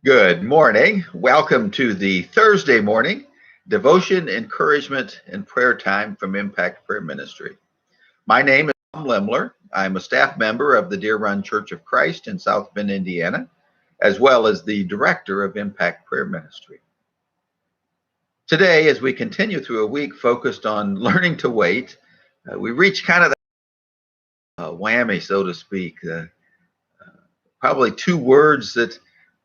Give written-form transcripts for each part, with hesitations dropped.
Good morning. Welcome to the Thursday morning devotion, encouragement, and prayer time from Impact Prayer Ministry. My name is Tom Lemler. I'm a staff member of the Deer Run Church of Christ in South Bend, Indiana, as well as the director of Impact Prayer Ministry. Today, as we continue through a week focused on learning to wait, we reach kind of the whammy, so to speak, probably two words that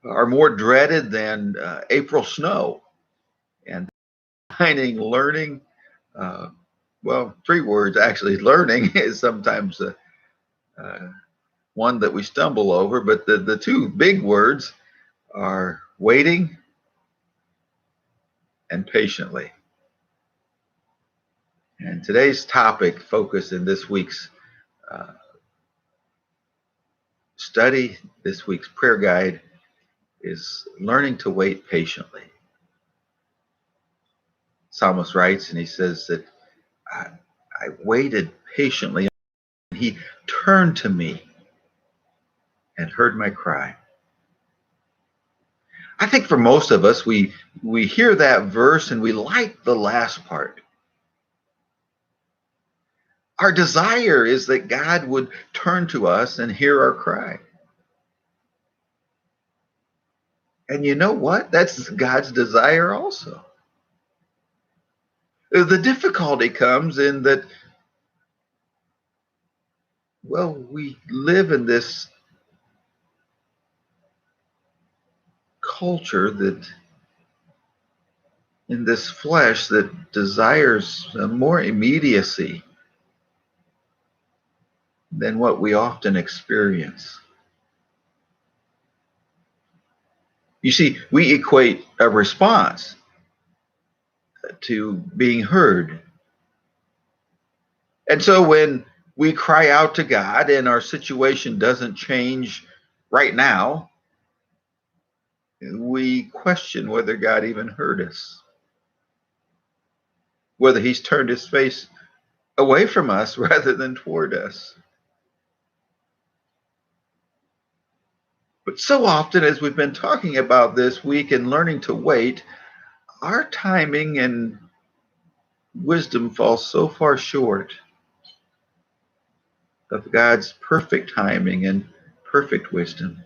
are more dreaded than April snow. And finding learning, well, three words actually. Learning is sometimes one that we stumble over, but the two big words are waiting and patiently. And today's topic, focus in this week's study, this week's prayer guide, is learning to wait patiently. Psalmist writes, and he says that I waited patiently, and he turned to me and heard my cry. I think for most of us, we hear that verse and we like the last part. Our desire is that God would turn to us and hear our cry. And you know what? That's God's desire also. The difficulty comes in that, well, we live in this culture that, in this flesh that desires more immediacy than what we often experience. You see, we equate a response to being heard. And so when we cry out to God and our situation doesn't change right now, we question whether God even heard us, whether he's turned his face away from us rather than toward us. But so often, as we've been talking about this week and learning to wait, our timing and wisdom falls so far short of God's perfect timing and perfect wisdom.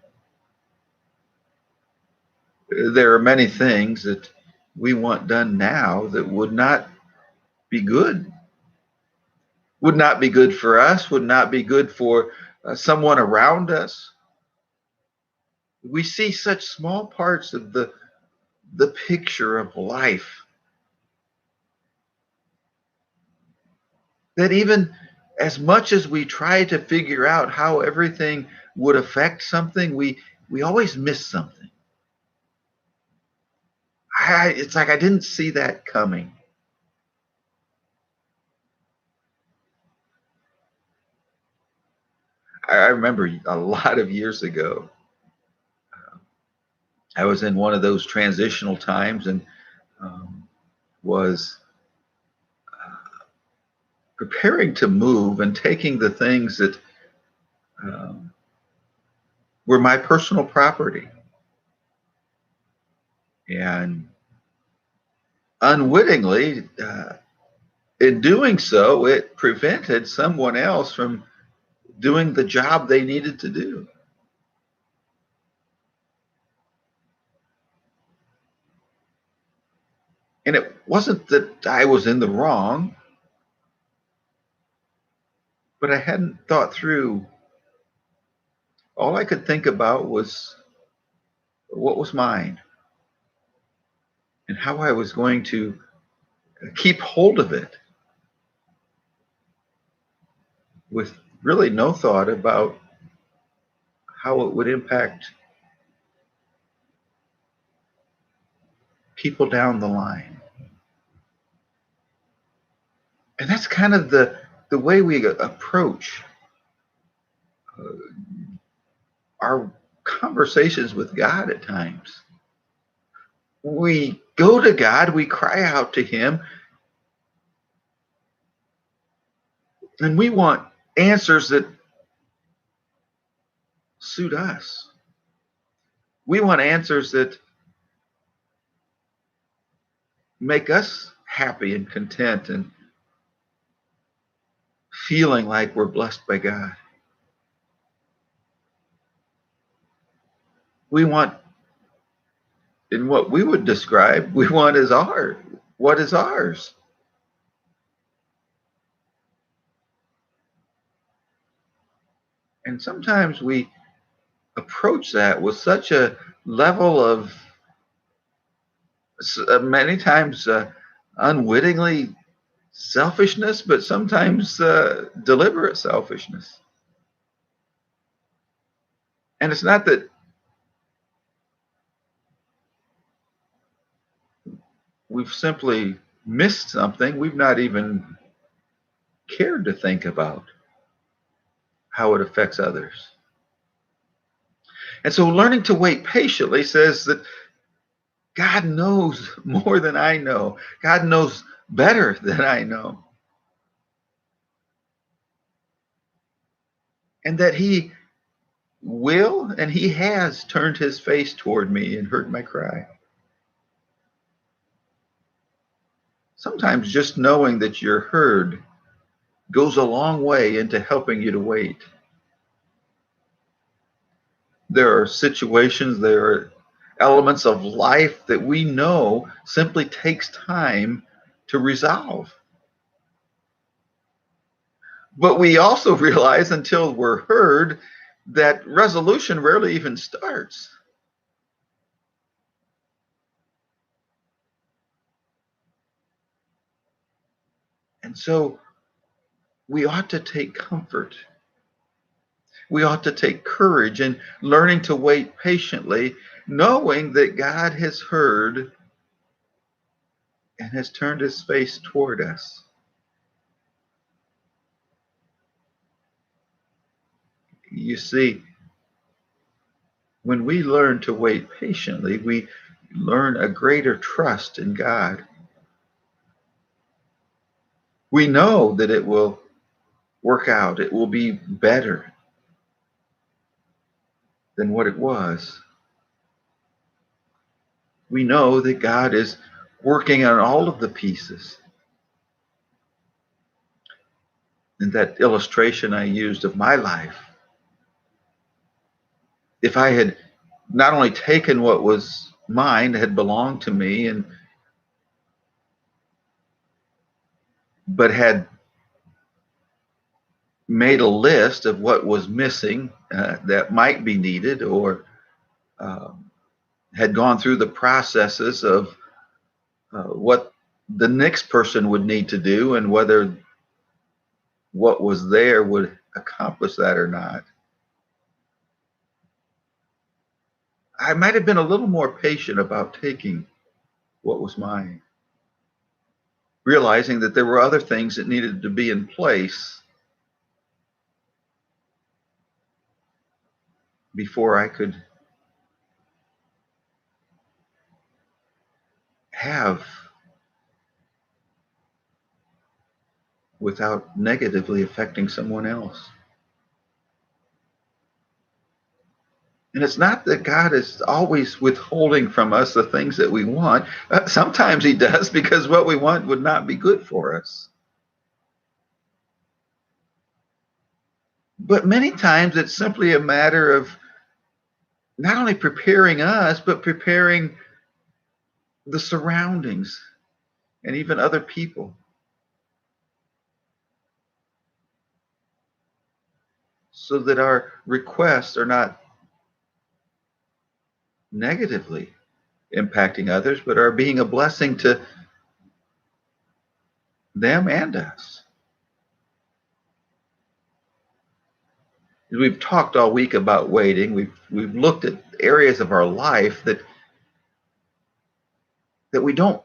There are many things that we want done now that would not be good. Would not be good for us, would not be good for someone around us. We see such small parts of the picture of life that even as much as we try to figure out how everything would affect something, we always miss something. It's like I didn't see that coming. I remember a lot of years ago, I was in one of those transitional times and was preparing to move and taking the things that were my personal property. And unwittingly, in doing so, it prevented someone else from doing the job they needed to do. And it wasn't that I was in the wrong, but I hadn't thought through. All I could think about was what was mine and how I was going to keep hold of it, with really no thought about how it would impact people down the line. And that's kind of the way we approach our conversations with God at times. We go to God, we cry out to him, And we want answers that suit us. We want answers that make us happy and content and feeling like we're blessed by God. We want, in what we would describe, we want as ours. What is ours? And sometimes we approach that with such a level of, many times unwittingly, selfishness, but sometimes deliberate selfishness. And it's not that we've simply missed something, we've not even cared to think about how it affects others. And so learning to wait patiently says that God knows more than I know. God knows better than I know. And that He will and He has turned His face toward me and heard my cry. Sometimes just knowing that you're heard goes a long way into helping you to wait. There are situations, there are elements of life that we know simply takes time to resolve. But we also realize until we're heard that resolution rarely even starts. And so we ought to take comfort. We ought to take courage in learning to wait patiently, knowing that God has heard and has turned His face toward us. You see, when we learn to wait patiently, we learn a greater trust in God. We know that it will work out, it will be better than what it was. We know that God is working on all of the pieces. And that illustration I used of my life, if I had not only taken what was mine, had belonged to me, but had made a list of what was missing that might be needed, or had gone through the processes of what the next person would need to do and whether what was there would accomplish that or not, I might have been a little more patient about taking what was mine, realizing that there were other things that needed to be in place before I could have without negatively affecting someone else. And it's not that God is always withholding from us the things that we want. Sometimes He does, because what we want would not be good for us. But many times it's simply a matter of not only preparing us, but preparing the surroundings and even other people, so that our requests are not negatively impacting others, but are being a blessing to them and us. We've talked all week about waiting. We've looked at areas of our life that we don't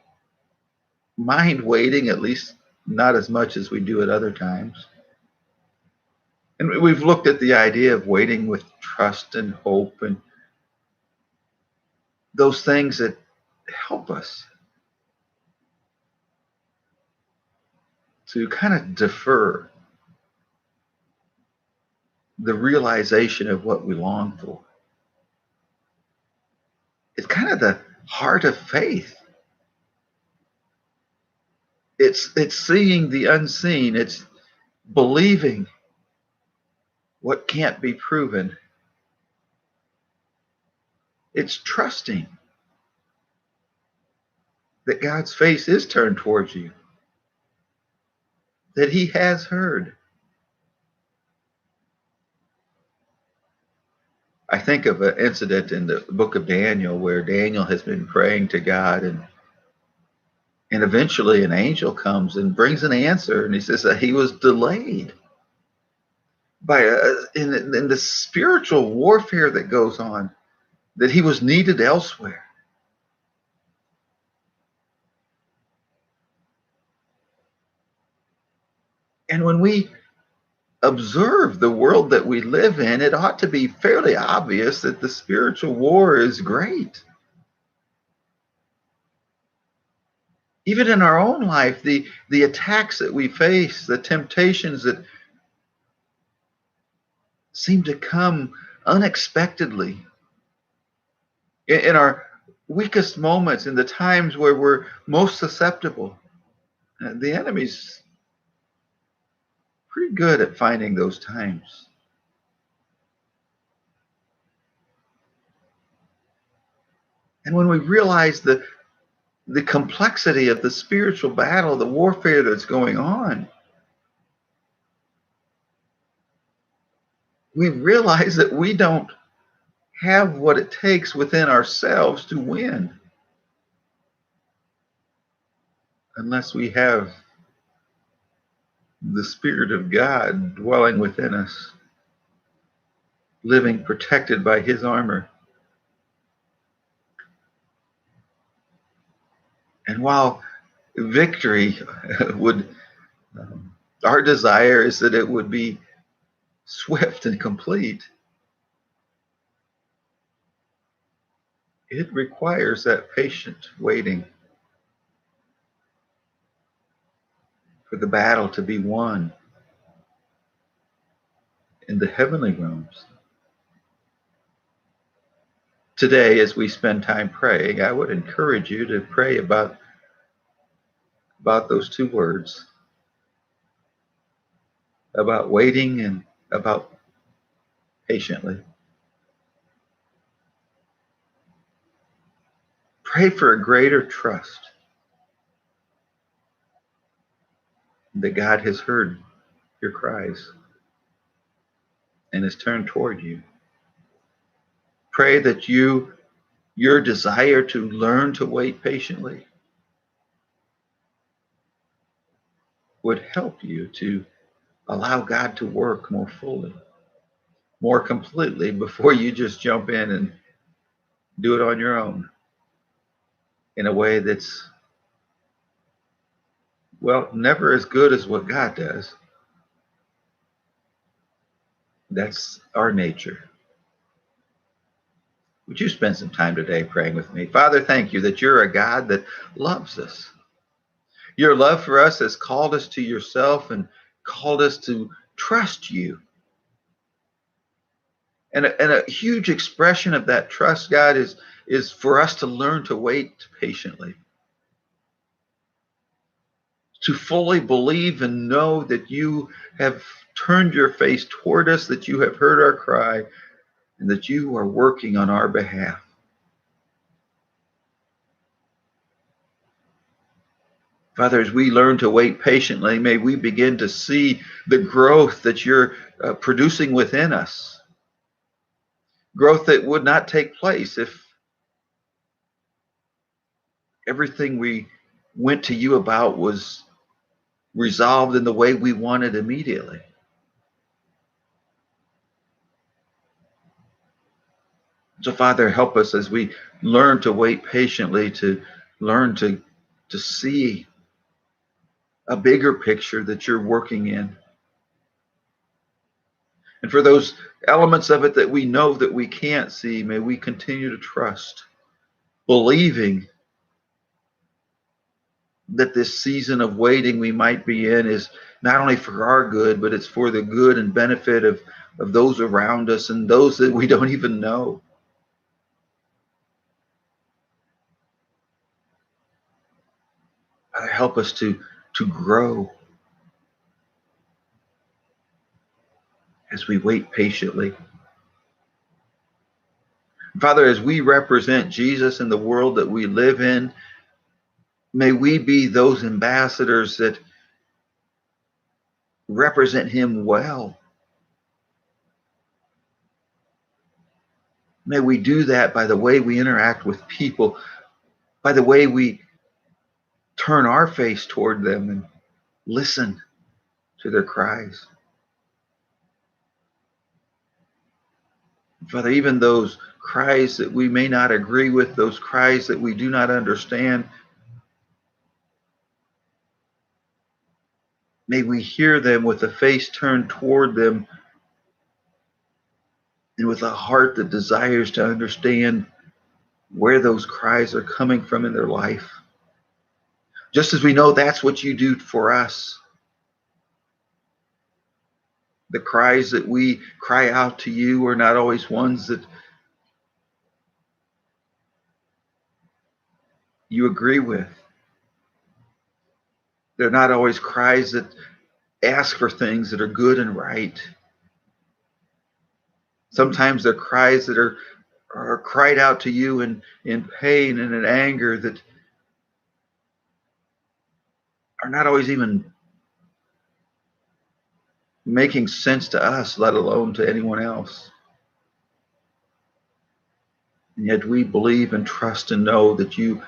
mind waiting, at least not as much as we do at other times. And we've looked at the idea of waiting with trust and hope and those things that help us to kind of defer the realization of what we long for. It's kind of the heart of faith. It's seeing the unseen. It's believing what can't be proven. It's trusting that God's face is turned towards you, that he has heard. I think of an incident in the book of Daniel where Daniel has been praying to God, and eventually an angel comes and brings an answer, and he says that he was delayed by in the spiritual warfare that goes on, that he was needed elsewhere. And when we observe the world that we live in, it ought to be fairly obvious that the spiritual war is great. Even in our own life, the attacks that we face, the temptations that seem to come unexpectedly, in our weakest moments, in the times where we're most susceptible, the enemy's pretty good at finding those times. And when we realize the complexity of the spiritual battle, the warfare that's going on, we realize that we don't have what it takes within ourselves to win unless we have the Spirit of God dwelling within us, living protected by his armor. And while victory would, our desire is that it would be swift and complete, it requires that patient waiting for the battle to be won in the heavenly realms. Today, as we spend time praying, I would encourage you to pray about those two words, about waiting and about patiently. Pray for a greater trust that God has heard your cries and has turned toward you. Pray that your desire to learn to wait patiently would help you to allow God to work more fully, more completely, before you just jump in and do it on your own in a way that's, well, never as good as what God does. That's our nature. Would you spend some time today praying with me? Father, thank you that you're a God that loves us. Your love for us has called us to yourself and called us to trust you. And a huge expression of that trust, God, is for us to learn to wait patiently, to fully believe and know that you have turned your face toward us, that you have heard our cry, and that you are working on our behalf. Father, as we learn to wait patiently, may we begin to see the growth that you're producing within us. Growth that would not take place if everything we went to you about was resolved in the way we wanted immediately. So, Father, help us as we learn to wait patiently, to learn to see a bigger picture that you're working in. And for those elements of it that we know that we can't see, may we continue to trust, believing that this season of waiting we might be in is not only for our good, but it's for the good and benefit of those around us and those that we don't even know. Father, help us to grow as we wait patiently. Father, as we represent Jesus in the world that we live in, may we be those ambassadors that represent him well. May we do that by the way we interact with people, by the way we turn our face toward them and listen to their cries. Father, even those cries that we may not agree with, those cries that we do not understand, may we hear them with a face turned toward them and with a heart that desires to understand where those cries are coming from in their life. Just as we know that's what you do for us. The cries that we cry out to you are not always ones that you agree with. They're not always cries that ask for things that are good and right. Sometimes they're cries that are cried out to you in pain and in anger that are not always even making sense to us, let alone to anyone else. And yet we believe and trust and know that you,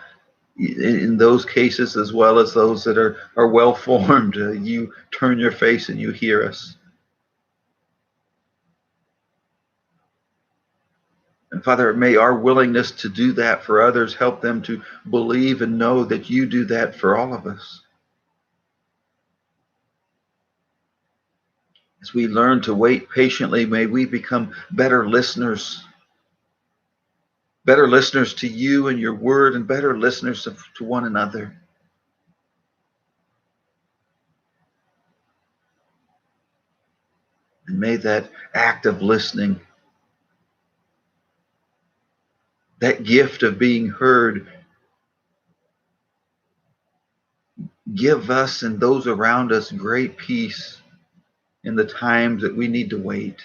in those cases as well as those that are well formed, you turn your face and you hear us. And Father, may our willingness to do that for others help them to believe and know that you do that for all of us. As we learn to wait patiently, may we become better listeners to you and your word, and better listeners to one another. And may that act of listening, that gift of being heard, give us and those around us great peace in the times that we need to wait.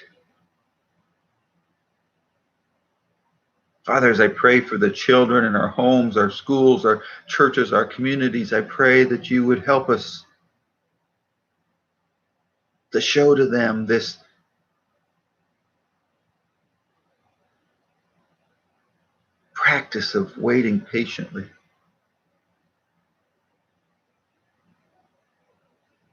Father, as I pray for the children in our homes, our schools, our churches, our communities, I pray that you would help us to show to them this practice of waiting patiently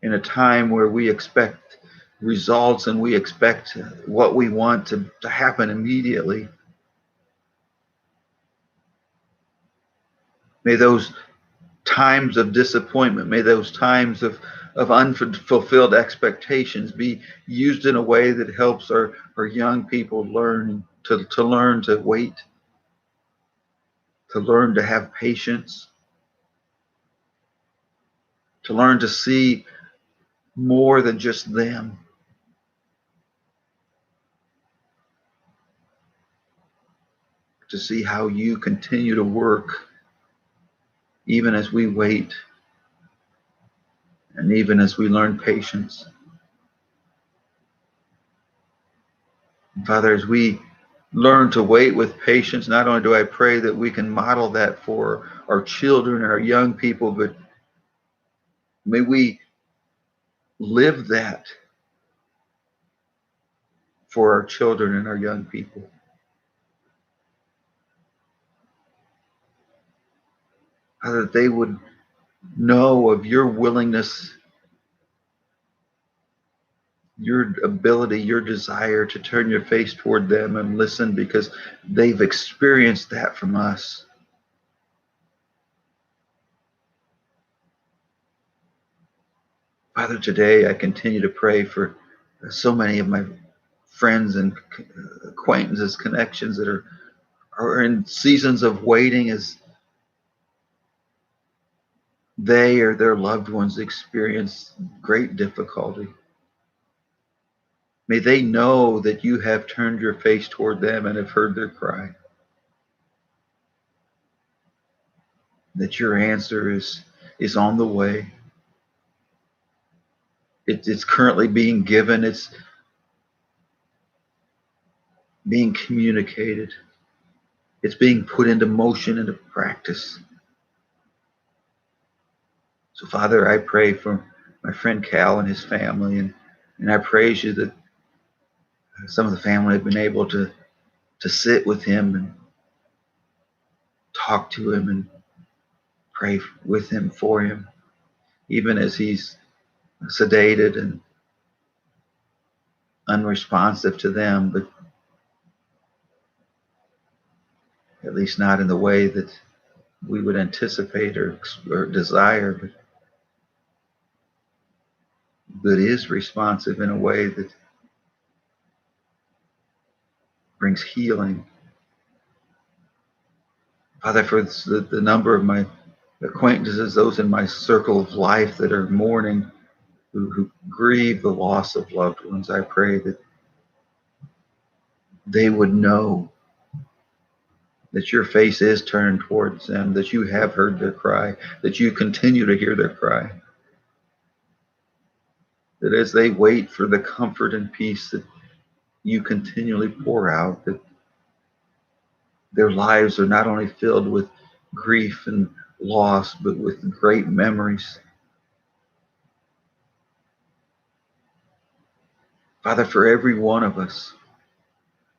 in a time where we expect results and we expect what we want to happen immediately. May those times of disappointment, may those times of unfulfilled expectations be used in a way that helps our young people learn to wait, to learn to have patience, to learn to see more than just them. To see how you continue to work even as we wait and even as we learn patience. And Father, as we learn to wait with patience, not only do I pray that we can model that for our children and our young people, but may we live that for our children and our young people. Father, that they would know of your willingness, your ability, your desire to turn your face toward them and listen, because they've experienced that from us. Father, today I continue to pray for so many of my friends and acquaintances, connections that are in seasons of waiting, as they or their loved ones experience great difficulty. May they know that you have turned your face toward them and have heard their cry. That your answer is on the way. It's currently being given. It's being communicated. It's being put into motion, into practice. So, Father, I pray for my friend Cal and his family, and I praise you that some of the family have been able to sit with him and talk to him and pray with him, for him, even as he's sedated and unresponsive to them, but at least not in the way that we would anticipate or desire, but is responsive in a way that brings healing. Father, for the number of my acquaintances, those in my circle of life that are mourning, who grieve the loss of loved ones, I pray that they would know that your face is turned towards them, that you have heard their cry, that you continue to hear their cry, that as they wait for the comfort and peace that you continually pour out, that their lives are not only filled with grief and loss, but with great memories. Father, for every one of us,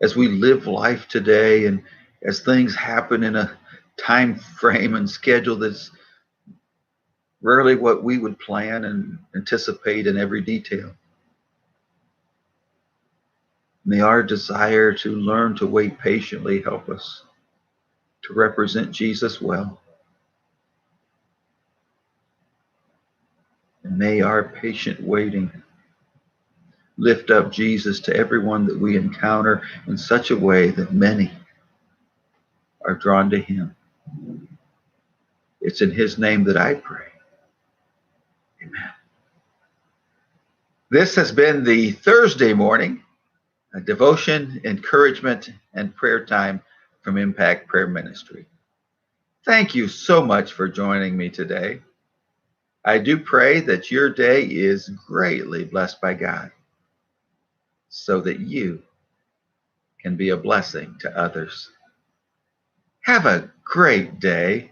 as we live life today and as things happen in a time frame and schedule that's rarely what we would plan and anticipate in every detail, may our desire to learn to wait patiently help us to represent Jesus well. And may our patient waiting lift up Jesus to everyone that we encounter in such a way that many are drawn to him. It's in his name that I pray. Amen. This has been the Thursday morning devotion, encouragement, and prayer time from Impact Prayer Ministry. Thank you so much for joining me today. I do pray that your day is greatly blessed by God so that you can be a blessing to others. Have a great day.